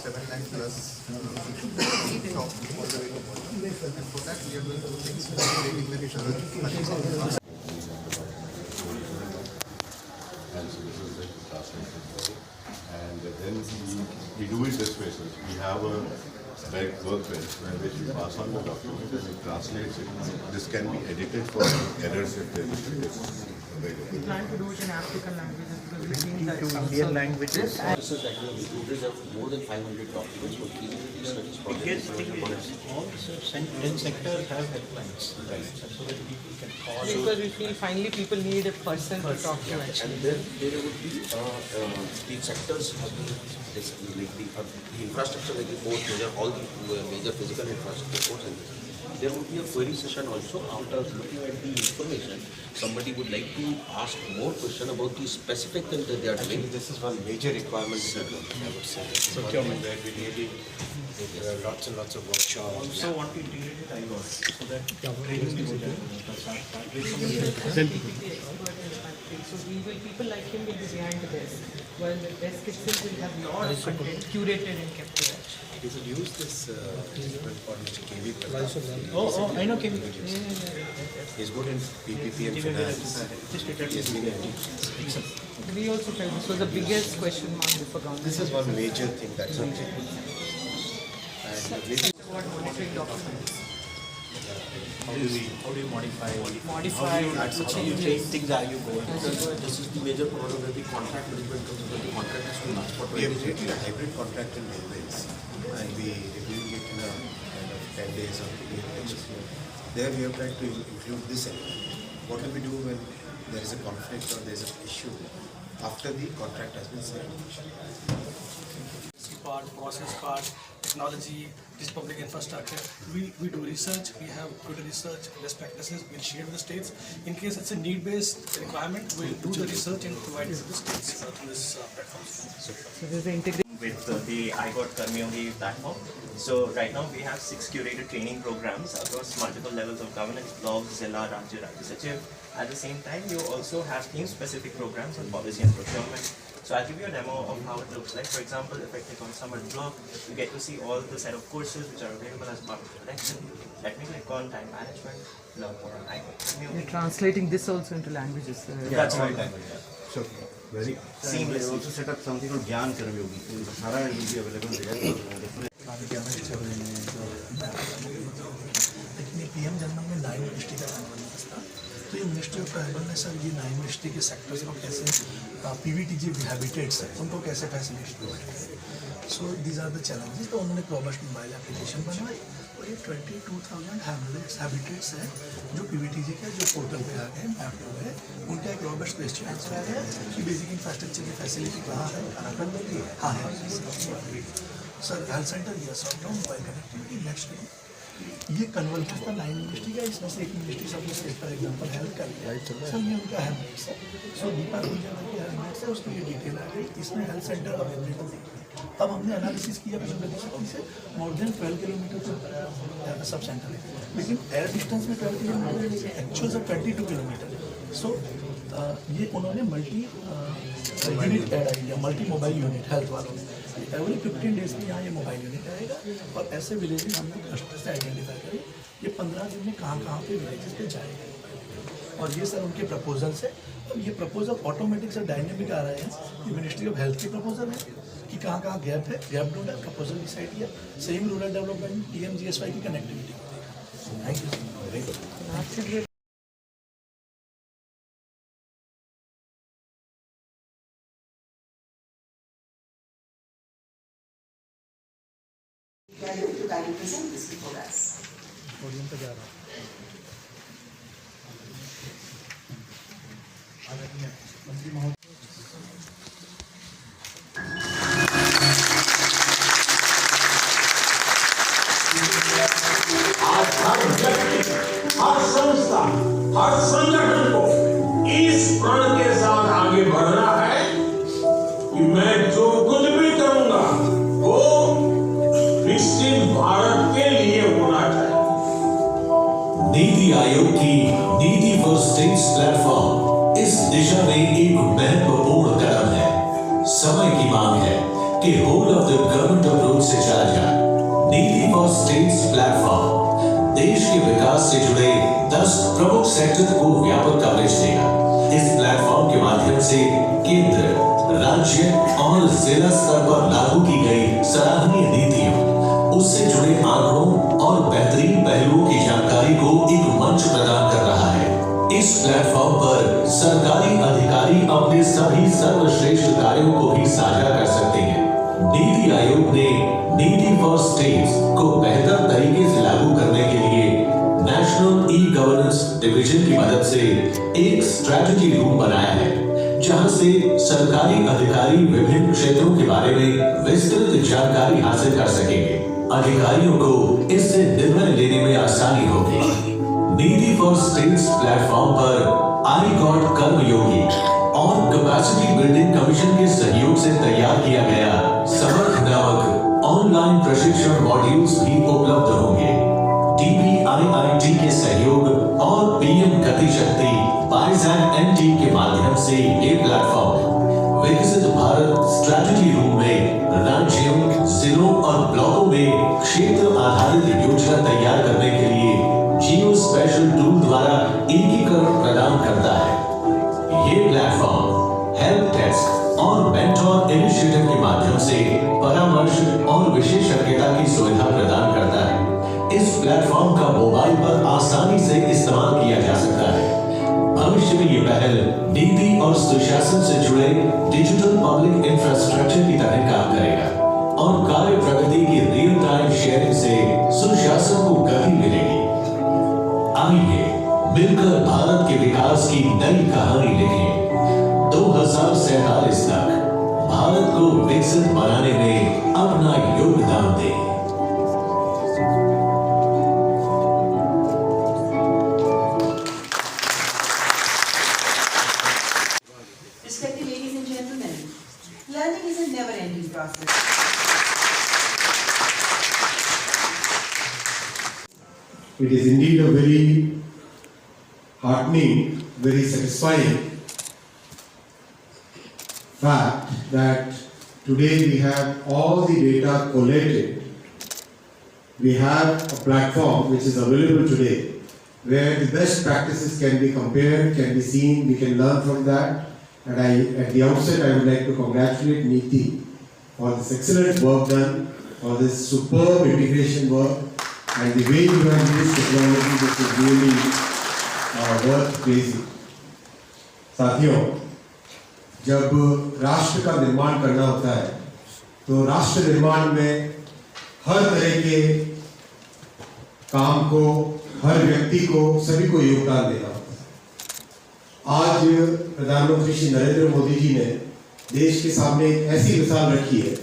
7 lakh plus shop all the way to bottom. And for that we are doing two things. Creating the digital and so this is the translation. And then we do it this way. So we have a direct workbench where which we pass on the document and it translates it. This can be edited for errors if there is available. We plan to do it in African languages because we think that to Indian languages. Research that we have included have more than 500 documents for feasibility studies projects. All sectors have helplines, right? So that people can call. because we feel finally people need a person to talk to actually. And then there would be the sectors have been like the infrastructure, like the port, all the major physical infrastructure ports, and there would be a query session also. After looking at the information, somebody would like to ask more question about the specific things that they are doing. This is one major requirement, I would say. Procurement, where we really there are lots and lots of workshops. Also want to integrate with IGOS so that training is done. So people like him will be behind the desk, while the desk itself will have lot of content curated and kept there. We could use this instrument called Mr. KV Prakash. Oh, I know KV. He's good in PPP and finance. He's been We also felt this was the biggest question mark before government. This is one major thing that's happening. And maybe What monitoring documents? How do you modify? Modify, changes. Things are you going? This is the major problem where the contract management comes, where the contract has to last for we have 20 created a hybrid contract in railways and we reviewing it in a kind of 10 days or 8 days. There we have tried to include this element. What do we do when there is a conflict or there is an issue after the contract has been signed? Part, process part, technology, this public infrastructure. We do research, we have good research, best practices, we'll share with the states. In case it's a need-based requirement, we'll do the research and provide it to the states through this platform. So there's the integration. With the iGot Karmyogi platform. So right now we have 6 curated training programs across multiple levels of governance, blocks, Zilla, Rajya, Rajya Sachiv. At the same time, you also have theme-specific programs on policy and procurement. So I'll give you a demo of how it looks like. For example, if I click on Summer Block, you get to see all the set of courses which are available as part of the collection. Let me click on Time Management, learn more on iGot Karmyogi. You're translating this also into languages. That's right. So very Seamless. also set up something called Gyan Karmyogi. So Sara will be available there. लेकिन ये PM जनमन में 9 ministry का काम बना था, तो ये ministry of tribal ने सर ये 9 मिनिस्ट्री के सेक्टर्स को कैसे पीवीटीजी हैबिटेट्स है उनको कैसे फैसिलिटेट प्रोवाइड करें. So these are the challenges. तो उन्होंने रोबस्ट मोबाइल एप्लीकेशन बनवाई और ये 22,000 हैबिटेट्स है जो पीवीटीजी के जो पोर्टल पे आ गए, मैप हो गए. उनका एक रोबस्ट क्वेश्चन आंसर आ गया कि बेसिक इंफ्रास्ट्रक्चर की फैसिलिटी कहाँ है. हाँ है सर. हेल्थ सेंटर यस और नो. Mobile connectivity next. ये कन्वर्जेंस था 9 मिनिस्ट्री का. इसमें से एक मिनिस्ट्री सब स्टेट फॉर एग्जाम्पल हेल्थ कर लिया सर. ये उनका हेल्थ है. सो दीपा गुंजा की हेल्थ है, उसकी ये डिटेल आ गई. इसमें हेल्थ सेंटर अवेलेबल है. अब हमने एनालिसिस किया फिजिबिलिटी से more than 12 kilometre sub centre है, लेकिन एयर डिस्टेंस में 12 किलोमीटर एक्चुअल से 22 किलोमीटर. सो ये उन्होंने multi unit add idea, multi mobile unit health वालों ने. एवरी 15 डेज में यहाँ ये मोबाइल यूनिट आएगा और ऐसे विलेजेस हमने क्लस्टर से आइडेंटिफाई करें. ये 15 दिन में कहाँ पे विलेजेस पे जाएगा. और ये सर उनके प्रपोजल से. अब ये प्रपोजल ऑटोमेटिक से डायनेमिक आ रहे हैं. ये मिनिस्ट्री ऑफ हेल्थ के प्रपोजल है कि कहाँ गैप है, गैप ढूंढा, प्रपोजल डिसाइड किया. सेम रूरल डेवलपमेंट TMGSY की connectivity. Thank you. Very good. to kindly present this before us. हर संस्था, हर संगठन को इस प्रण के साथ आगे बढ़ना है कि मैं जो कुछ भी करूंगा वो विकसित भारत के लिए होना चाहिए. नीति आयोग की नीति फॉर स्टेट्स प्लेटफॉर्म इस दिशा में एक महत्वपूर्ण कदम है. समय की मांग है कि whole of the government approach से चला जाए। नीति फॉर स्टेट्स प्लेटफॉर्म देश के विकास से जुड़े 10 प्रमुख सेक्टर को व्यापक कवरेज देगा। इस प्लेटफॉर्म के माध्यम से केंद्र, राज्य और जिला स्तर पर लागू की गई सराहनीय नीतियों, उससे जुड़े आंकड़ों और बेहतरीन पहलुओं की जानकारी को एक मंच प्रदान कर रहा है। इस प्लेटफॉर्म पर सरकारी अधिकारी अपने सभी सर्वश्रेष्ठ कार्यों को भी साझा कर सकते हैं। नीति आयोग ने नीति फॉर स्टेट्स को बेहतर तरीके से लागू करने के लिए नेशनल ई गवर्नेंस डिवीजन की मदद से एक स्ट्रेटजी रूम बनाया है, जहां से सरकारी अधिकारी विभिन्न क्षेत्रों के बारे में विस्तृत जानकारी हासिल कर सकेंगे। अधिकारियों को इससे निर्णय लेने में आसानी होगी। नीति फॉर स्टेट्स प्लेटफॉर्म पर आई गॉट कर्मयोगी और कैपेसिटी बिल्डिंग कमीशन के सहयोग से तैयार किया गया समर्थ नामक ऑनलाइन प्रशिक्षण मॉड्यूल्स भी उपलब्ध होंगे। DPIIT के सहयोग और पीएम गति शक्ति BISAC-NT के माध्यम से ये प्लेटफॉर्म विकसित भारत स्ट्रेटजी रूम में राज्यों, जिलों और ब्लॉकों में क्षेत्र आधारित योजना तैयार करने के लिए जियो स्पेशल टूल द्वारा एकीकरण प्रदान करता है। ये प्लेटफॉर्म हेल्प डेस्क और मेंटोर इनिशिएटिव के माध्यम से परामर्श और विशेषज्ञता की सुविधा प्रदान करता है। इस प्लेटफॉर्म का मोबाइल पर आसानी से इस्तेमाल किया जा सकता है। भविष्य में ये पहल नीति और सुशासन से जुड़े डिजिटल पब्लिक इंफ्रास्ट्रक्चर की तरह काम करेगा और कार्य प्रगति की रियल टाइम शेयरिंग से सुशासन को गति मिलेगी। आइए मिलकर भारत के विकास की नई कहानी लिखें। 2047 तक भारत को विकसित बनाने में अपना योगदान दें। Respected ladies and gentlemen, learning is a never-ending process. It is indeed a very heartening, very satisfying fact that today we have all the data collated. We have a platform which is available today where the best practices can be compared, can be seen, we can learn from that. And at the outset, I would like to congratulate Neeti for this excellent work done, for this superb integration work, and the way you have used technology, which is really worth praising. साथियों, जब राष्ट्र का निर्माण करना होता है, तो राष्ट्र निर्माण में हर तरह के काम को, हर व्यक्ति को, सभी को योगदान देना होता है। आज प्रधानमंत्री श्री नरेंद्र मोदी जी ने देश के सामने एक ऐसी मिसाल रखी है,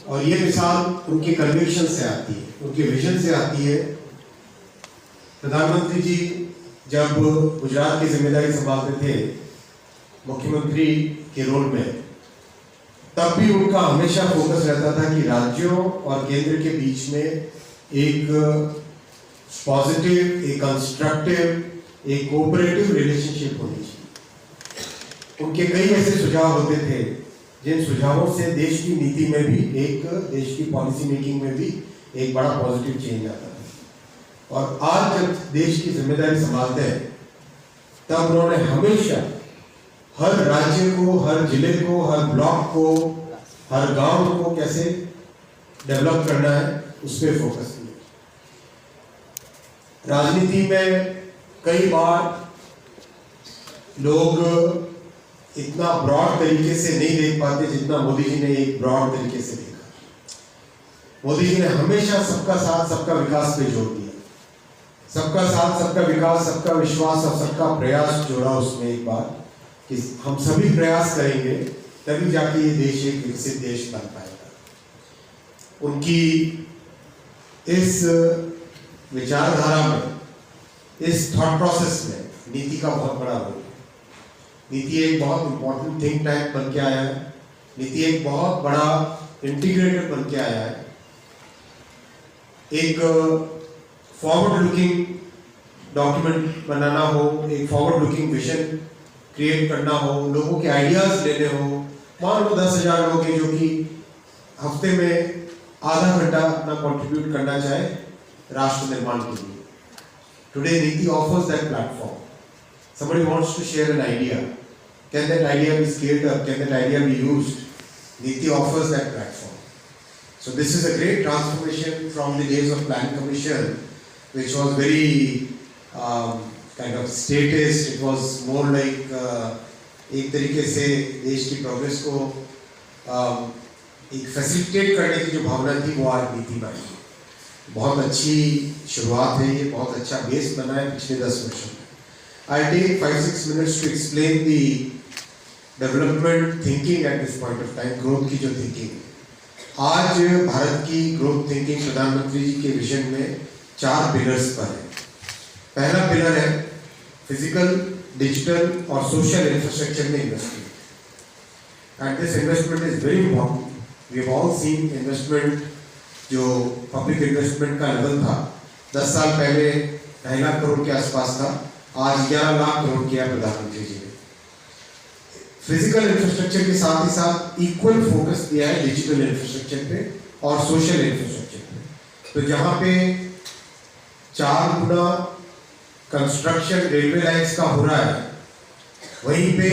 और ये मिसाल उनके कन्विक्शन से आती है, उनके विजन से आती है। प्रधानमंत्री जी जब गुजरात की जिम्मेदारी संभालते थे मुख्यमंत्री के रोल में, तब भी उनका हमेशा फोकस रहता था कि राज्यों और केंद्र के बीच में एक पॉजिटिव, एक कंस्ट्रक्टिव, एक कोऑपरेटिव रिलेशनशिप होनी चाहिए। उनके कई ऐसे सुझाव होते थे जिन सुझावों से देश की नीति में भी, एक देश की पॉलिसी मेकिंग में भी एक बड़ा पॉजिटिव चेंज आता था। और आज जब देश की जिम्मेदारी संभालते हैं, तब उन्होंने हमेशा हर राज्य को, हर जिले को, हर ब्लॉक को, हर गांव को कैसे डेवलप करना है, उस पर फोकस किया। राजनीति में कई बार लोग इतना ब्रॉड तरीके से नहीं देख पाते जितना मोदी जी ने एक ब्रॉड तरीके से देखा। मोदी जी ने हमेशा सबका साथ, सबका विकास पे जोर दिया। सबका साथ, सबका विकास, सबका विश्वास और सबका प्रयास जोड़ा उसमें एक बार, कि हम सभी प्रयास करेंगे तभी जाके ये देश एक विकसित देश बन पाएगा। उनकी इस विचारधारा में, इस थॉट प्रोसेस में नीति का बहुत बड़ा रोल है। नीति एक बहुत इंपॉर्टेंट थिंक टैंक बन के आया है। नीति एक बहुत बड़ा इंटीग्रेटेड बन के आया है। एक फॉरवर्ड लुकिंग डॉक्यूमेंट बनाना हो, एक फॉरवर्ड लुकिंग विजन क्रिएट करना हो, लोगों के आइडियाज लेने हो। मान लो 10,000 लोग हैं जो कि हफ्ते में आधा घंटा अपना कंट्रीब्यूट करना चाहे राष्ट्र निर्माण के लिए, टुडे नीति offers that platform. Somebody wants to share an idea. Can that idea be scaled up? Can that idea be used? Niti offers that platform. So this is a great transformation from the days of Plan Commission, which was very kind of statist. It was more like एक तरीके से देश की progress को एक facilitate करने की जो भावना थी वो आज नीति बनी. बहुत अच्छी शुरुआत है, ये बहुत अच्छा बेस बना है पिछले 10 वर्षों में. I'll take 5-6 minutes to explain the development thinking at this point of time, growth की जो thinking. आज भारत की growth thinking प्रधानमंत्री जी के विजन में 4 पिलर्स पर है. पहला पिलर है फिजिकल, डिजिटल और सोशल इंफ्रास्ट्रक्चर में investment. And this investment is very important. We have all seen investment, जो पब्लिक इन्वेस्टमेंट का लेवल था 10 साल पहले 2.5 लाख करोड़ के आसपास था, आज 11 लाख करोड़ किया प्रधानमंत्री जी ने. फिजिकल इंफ्रास्ट्रक्चर के साथ ही साथ इक्वल फोकस दिया है डिजिटल इंफ्रास्ट्रक्चर पे और सोशल इंफ्रास्ट्रक्चर पे. तो जहां पे 4 गुना कंस्ट्रक्शन रेलवे लाइंस का हो रहा है, वहीं पे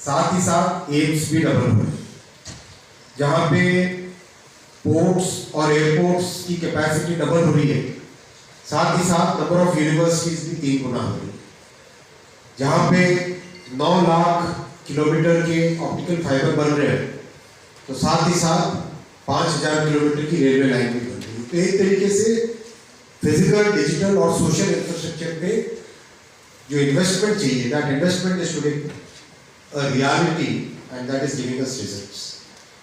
साथ ही साथ एम्स भी डबल हो रहे हैं. जहां पे पोर्ट्स और एयरपोर्ट्स की कैपेसिटी डबल हो रही है, साथ ही साथ नंबर ऑफ यूनिवर्सिटीज भी 3 गुना हो रही है. जहां पे 9 लाख किलोमीटर के ऑप्टिकल फाइबर बन रहे हैं, तो साथ ही साथ 5000 किलोमीटर की रेलवे लाइन भी बन रही है. तो एक तरीके से फिजिकल, डिजिटल और सोशल इंफ्रास्ट्रक्चर पे जो इन्वेस्टमेंट चाहिए, that investment is today a reality and that is giving us results.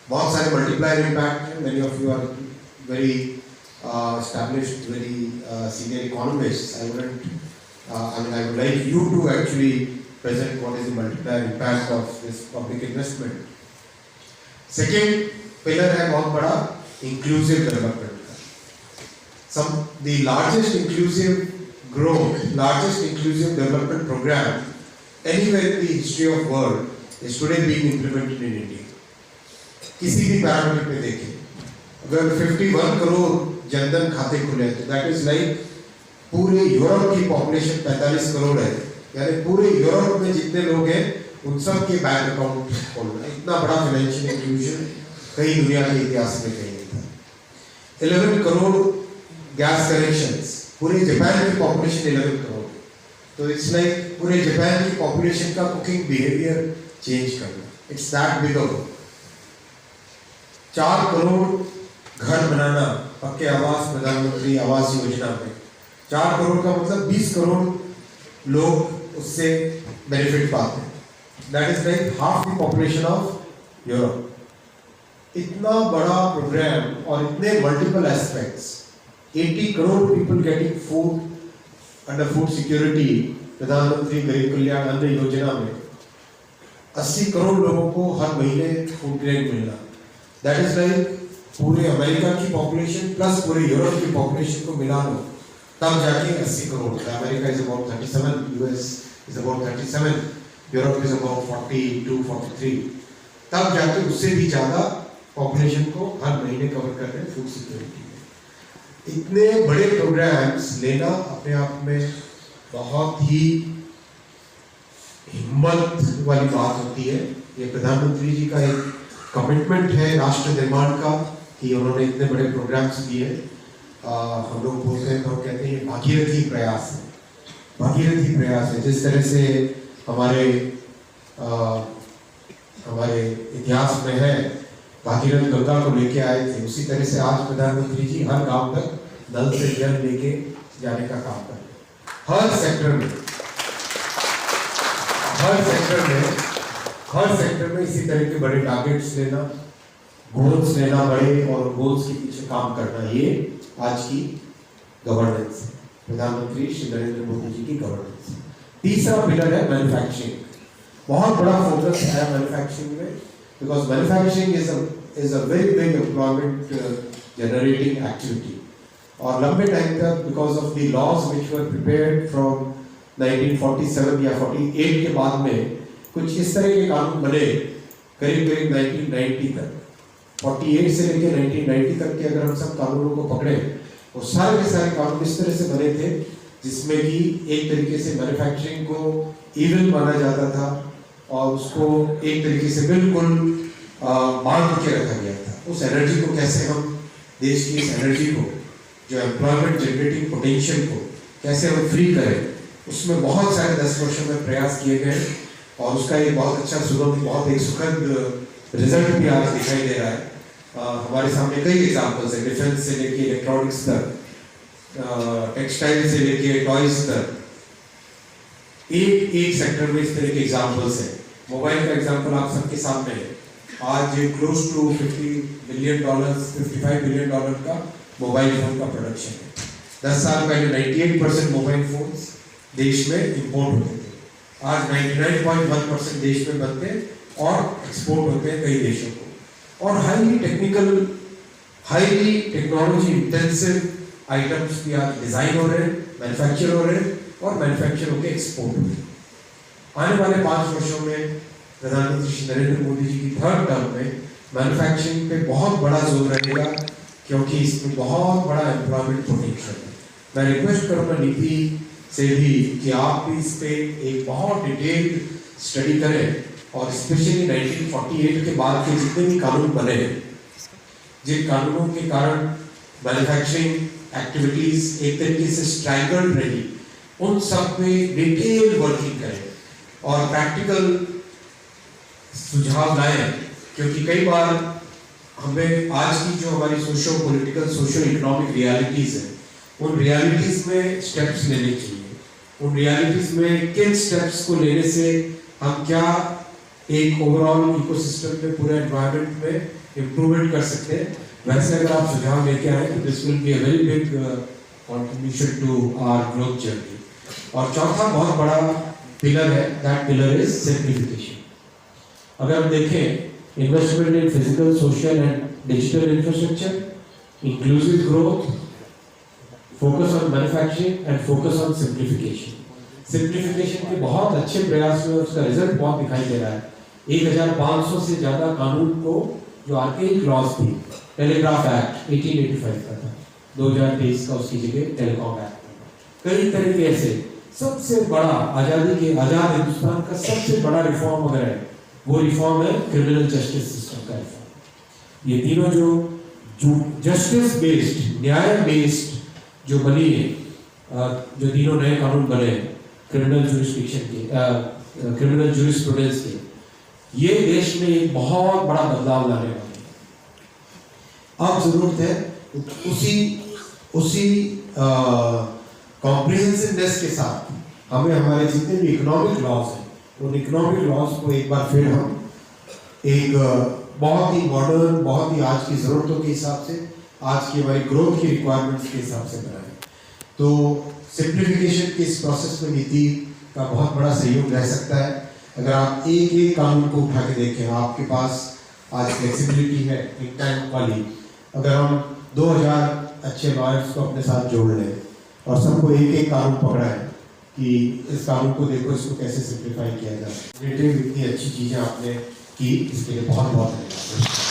बहुत सारे मल्टीप्लायर इम्पैक्ट हैं. Many of you are very established, very senior economists. I would like you to actually present what is the multiplier impact of this public investment. Second pillar है बहुत बड़ा inclusive development का. The largest inclusive growth, largest inclusive development program anywhere in the history of world is today being implemented in India. किसी भी parameter पे देखें, अगर 51 करोड़ जनधन खाते खुले तो दैट इज लाइक पूरे यूरोप की पॉपुलेशन 45 करोड़ है. यानी पूरे यूरोप में जितने लोग हैं उन सब के बैंक अकाउंट खोलना, इतना बड़ा फाइनेंशियल इंक्लूजन कई दुनिया के इतिहास में कहीं नहीं था. 11 करोड़ गैस कनेक्शंस, पूरे जापान की पॉपुलेशन 11 करोड़. तो इट्स लाइक पूरे जापान की पॉपुलेशन का कुकिंग बिहेवियर चेंज करना. इट्स दैट बिग अ 4 करोड़ घर बनाना, पक्के आवास प्रधानमंत्री आवास योजना में 4 करोड़ का मतलब 20 करोड़ लोग उससे बेनिफिट पाते हैं. That is like half the population of Europe. इतना बड़ा प्रोग्राम और इतने multiple aspects. 80 crore people getting food under food security, प्रधानमंत्री गरीब कल्याण अन्न योजना में 80 करोड़ लोगों को हर महीने फूड ग्रेन मिलना. दैट इज लाइक पूरे अमेरिका की पॉपुलेशन प्लस पूरे यूरोप की पॉपुलेशन को मिला लो तब जाके 80 करोड़ होता है. America is about 37, US is about 37, Europe is about 42, 43. तब जाके उससे भी ज्यादा पॉपुलेशन को हर महीने कवर कर रहे हैं फूड सिक्योरिटी में. इतने बड़े प्रोग्राम्स लेना अपने आप में बहुत ही हिम्मत वाली बात होती है. ये प्रधानमंत्री जी का एक कमिटमेंट है राष्ट्र निर्माण का कि उन्होंने इतने बड़े प्रोग्राम्स दिए. हम लोग बोलते हैं तो हम कहते हैं भागीरथी प्रयास है, भागीरथी प्रयास है. जिस तरह से हमारे इतिहास में है भागीरथ गंगा को लेके आए थे, उसी तरह से आज प्रधानमंत्री जी हर गांव तक नल से जल लेके जाने का काम कर रहे हैं. हर सेक्टर में इसी तरह के बड़े टारगेट्स लेना, गोल्स लेना बड़े, और गोल्स के पीछे काम करना, ये आज की गवर्नेंस है, प्रधानमंत्री श्री नरेंद्र मोदी जी की गवर्नेंस. तीसरा पिलर है मैन्युफैक्चरिंग. बहुत बड़ा फोकस है मैन्युफैक्चरिंग में, because manufacturing is a very big employment generating activity. और लंबे टाइम तक because of the laws which were prepared from 1947 या 48 के बाद में कुछ इस तरह के कानून बने करीब 1990 तक, 48 से लेकर 1990 तक के अगर हम सब कानूनों को पकड़े, वो सारे के सारे कानून इस तरह से बने थे जिसमें कि एक तरीके से मैन्युफैक्चरिंग को इविल माना जाता था और उसको एक तरीके से बिल्कुल बांध के रखा गया था। उस एनर्जी को कैसे हम, देश की इस एनर्जी को, जो एम्प्लॉयमेंट जनरेटिंग पोटेंशियल को कैसे हम फ्री करें, उसमें बहुत सारे 10 वर्षों में प्रयास किए गए और उसका एक बहुत अच्छा सुगम, बहुत एक सुखद रिजल्ट भी आज दिखाई दे रहा है। हमारे सामने कई एग्जाम्पल्स है, डिफेंस से लेके इलेक्ट्रॉनिक्स तक, टेक्सटाइल से लेके टॉयज तक, एक सेक्टर में इस तरह के एग्जाम्पल्स हैं। मोबाइल का एग्जाम्पल आप सबके सामने है। आज क्लोज टू $55 बिलियन का मोबाइल फोन का प्रोडक्शन है। 10 साल पहले 98% मोबाइल फोन्स देश में इंपोर्ट होते थे, आज 99.1% देश में बनते और एक्सपोर्ट होते हैं कई देशों को। और हाईली टेक्नोलॉजी इंटेंसिव आइटम्स भी आज डिजाइन हो रहे हैं, मैन्युफैक्चर हो रहे हैं और मैन्युफैक्चर होकर एक्सपोर्ट हो रहे हैं। आने वाले 5 वर्षों में प्रधानमंत्री श्री नरेंद्र मोदी जी की 3rd टर्म में मैन्युफैक्चरिंग पे बहुत बड़ा जोर रहेगा, क्योंकि इसमें बहुत बड़ा एम्प्लॉयमेंट पोटेंशियल है। मैं रिक्वेस्ट करूंगा नीति से भी कि आप भी इस पे एक बहुत डिटेल्ड स्टडी करें और स्पेशली 1948 के बाद के जितने भी कानून बने हैं, जिन कानूनों के कारण मैन्युफैक्चरिंग एक्टिविटीज एक तरीके से स्ट्रैगल्ड रही, उन सब पे डिटेल वर्किंग करें और प्रैक्टिकल सुझाव लाएं, क्योंकि कई बार हमें आज की जो हमारी socio political socio economic realities है, उन रियलिटीज में स्टेप्स लेने चाहिए। उन रियलिटीज में किन स्टेप्स को लेने से हम क्या एक ओवरऑल इकोसिस्टम में, पूरे एनवायरनमेंट में इम्प्रूवमेंट कर सकते हैं। वैसे अगर आप सुझाव लेके आए तो this will be a very big contribution to our growth journey. और चौथा बहुत बड़ा पिलर है, दैट पिलर इज सिंप्लीफिकेशन। अगर हम देखें, investment in physical, social and digital infrastructure, inclusive growth, focus on manufacturing and focus on simplification. Simplification के बहुत अच्छे प्रयास में उसका रिजल्ट बहुत दिखाई दे रहा है। 1500 से ज्यादा कानून को जो आर्केइक लॉज थी, टेलीग्राफ एक्ट 1885 का था, 2023 का उसकी जगह टेलीकॉम एक्ट। कई तरह के ऐसे सबसे बड़ा आजाद हिंदुस्तान का सबसे बड़ा रिफॉर्म अगर है, वो रिफॉर्म है क्रिमिनल जस्टिस सिस्टम का रिफॉर्म। ये तीनों जो जस्टिस बेस्ड, न्याय बेस्ड जो बनी है, जो तीनों नए कानून बने हैं क्रिमिनल जुरिस्डिक्शन के, क्रिमिनल जुरिस्प्रूडेंस के, ये देश में एक बहुत बड़ा बदलाव लाने वाले हैं। अब जरूरत है उसी कॉम्प्रिहेंसिवनेस के साथ हमें हमारे जितने भी इकोनॉमिक लॉज हैं, उन इकोनॉमिक लॉज को एक बार फिर हम एक बहुत ही मॉडर्न, बहुत ही आज की ज़रूरतों के हिसाब से, आज की हमारी ग्रोथ की रिक्वायरमेंट्स के हिसाब से बनाएं। तो सिंप्लीफिकेशन के इस प्रोसेस में नीति का बहुत बड़ा सहयोग रह सकता है। अगर आप एक एक कानून को उठा के देखें, आपके पास आज फ्लेक्सिबिलिटी है एक टाइम वाली। अगर हम 2000 अच्छे लॉयर्स को अपने साथ जोड़ लें और सबको एक एक कानून पकड़ाएं कि इस कानून को देखो, इसको कैसे सिंप्लीफाई किया जाए। इतनी अच्छी चीज़ें आपने की, इसके लिए बहुत बहुत धन्यवाद।